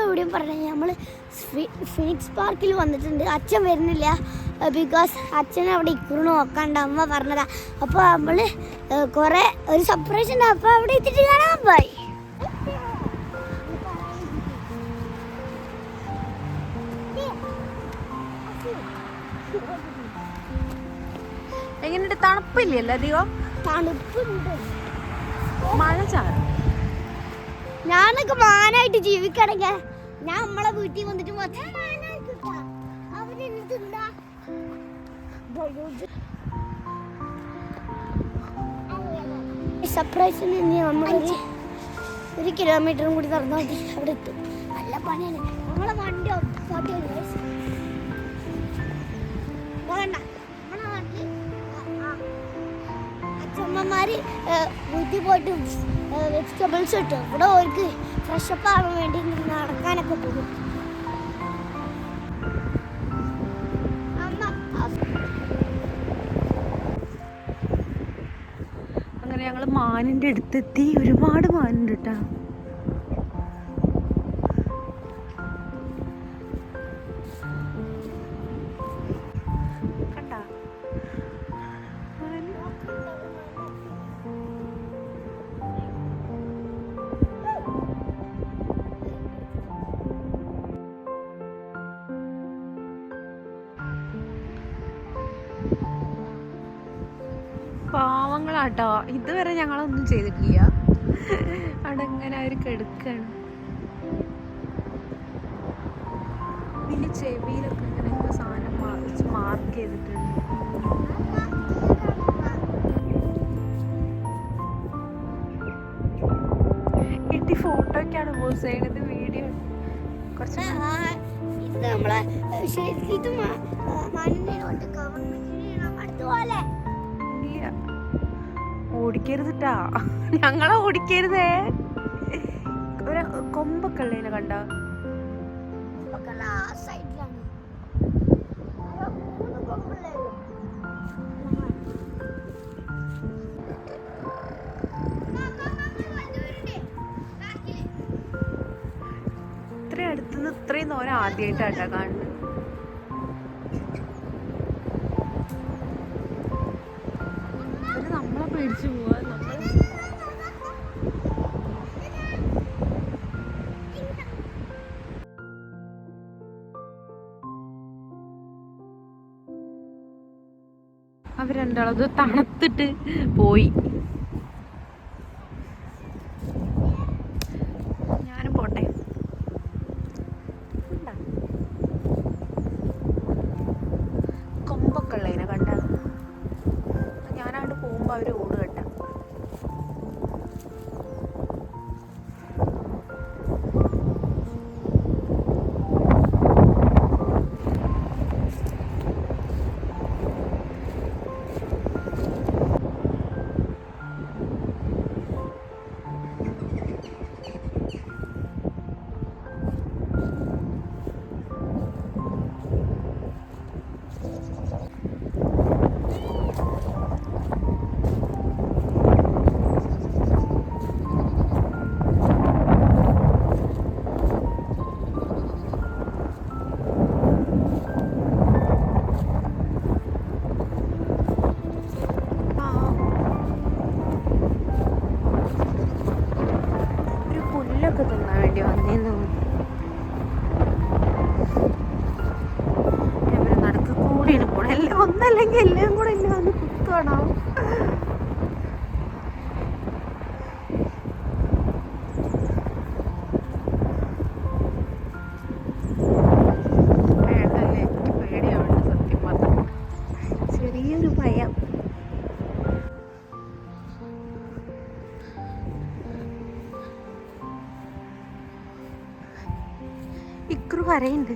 എവിടെയും പറഞ്ഞാൽ നമ്മൾ ഫിനിക്സ് പാർക്കിൽ വന്നിട്ടുണ്ട്. അച്ഛൻ വരുന്നില്ല, ബിക്കോസ് അച്ഛൻ അവിടെ ഇക്കുറി നോക്കാണ്ട് അമ്മ പറഞ്ഞതാ. അപ്പോൾ നമ്മൾ കുറേ ഒരു സർപ്രൈസ് ഉണ്ട്. അപ്പോൾ അവിടെ എത്തിയിട്ട് കാണാൻ പോയി. എങ്ങനെയുണ്ട്? തണുപ്പില്ലല്ലോ അധികം? തണുപ്പുണ്ട്, മഴ ചാറും. ഞാനൊക്കെ മാനായിട്ട് ജീവിക്കണെങ്കിൽ ഞാൻ നമ്മളെ വീട്ടിൽ വന്നിട്ട് സർപ്രൈസിന് നമ്മളൊരു 1 കിലോമീറ്ററും കൂടി നടന്നാൽ മതി, അവിടെ എത്തും. നല്ല പണിയാണ്. നമ്മളെ വണ്ടി വേണ്ട. നമ്മളെ നാട്ടിൽ അച്ഛമ്മമാര് വീട്ടിൽ പോയിട്ട് വെജിറ്റബിൾസ് കിട്ടും. ഇവിടെ അവർക്ക് ഫ്രഷപ്പ് ആകാൻ വേണ്ടി നടക്കാനൊക്കെ പോകും. അങ്ങനെ ഞങ്ങൾ മാനിൻ്റെ അടുത്തെത്തി. ഒരുപാട് മാനുണ്ട് കേട്ടോ. പാവങ്ങളാട്ടോ, ഇതുവരെ ഞങ്ങളൊന്നും ചെയ്തിട്ടില്ല. അവിടെ ഇങ്ങനെ അവർ കെടുക്കാണ്. പിന്നെ ചെവിയിലൊക്കെ ഇങ്ങനെ സാധനം മാർക്ക് ചെയ്തിട്ടുണ്ട്. ഇട്ടി ഫോട്ടോയ്ക്കാണ് പോസ്റ്റ് ചെയ്യുന്നത്, വീഡിയോ കുറച്ച് ഓടിക്കരുതിട്ടാ, ഞങ്ങളെ ഓടിക്കരുതേ. ഒരു കൊമ്പൊക്കെ ഉള്ളതിനെ കണ്ട ഇത്രയും അടുത്തുനിന്ന് ഇത്രയും ദൂരം ആദ്യമായിട്ടാട്ടാ കാണുന്നത്. നമ്മളെ പേടിച്ചു പോവാ. അവർ രണ്ടാളത് തണുത്തിട്ട് പോയി. ഞാനും പോട്ടെ. കൊമ്പൊക്കെ ഉള്ളതിനെ കണ്ട ഞാനങ്ങോട്ട് പോകുമ്പോൾ അവർ ഓട് കേട്ട. പുല്ലൊക്കെ തിന്നാൻ വേണ്ടി വന്നേന്നു. ഇവര് നടക്ക് കൂടിയാണ് പോണെ. എല്ലാം ഒന്നല്ലെങ്കിൽ എല്ലാം കൂടെ എന്നെ വന്ന് കുത്തുവാണോ. വേണ്ടല്ലേ, എനിക്ക് പേടിയാണ് സത്യം പറഞ്ഞ. ചെറിയൊരു ഭയം. ഇക്രു കരയുണ്ട്.